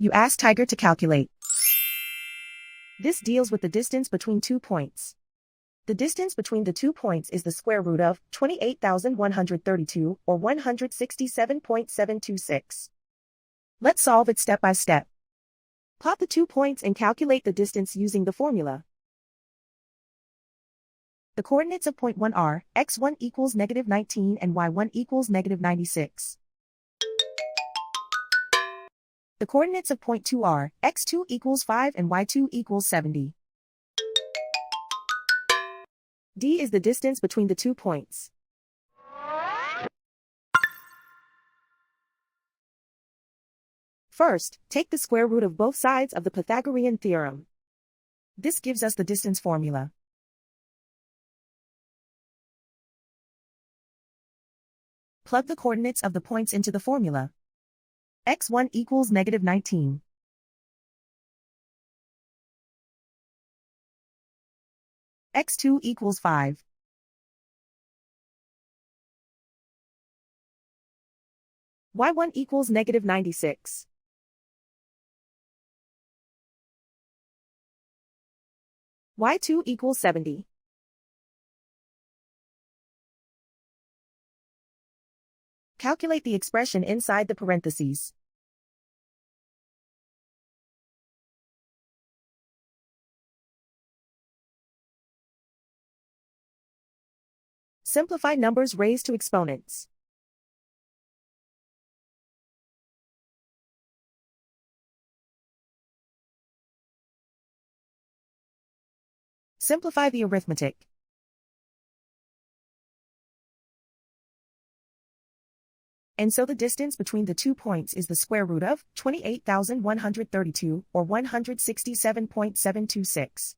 You ask Tiger to calculate. This deals with the distance between 2 points. The distance between the 2 points is the square root of 28,132 or 167.726. Let's solve it step by step. Plot the 2 points and calculate the distance using the formula. The coordinates of point 1 are x1 equals -19 and y1 equals -96. The coordinates of point 2 are x2 equals 5 and y2 equals 70. D is the distance between the 2 points. First, take the square root of both sides of the Pythagorean theorem. This gives us the distance formula. Plug the coordinates of the points into the formula. x1 equals -19. x2 equals 5. y1 equals -96. y2 equals 70. Calculate the expression inside the parentheses. Simplify numbers raised to exponents. Simplify the arithmetic. And so the distance between the 2 points is the square root of 28,132 or 167.726.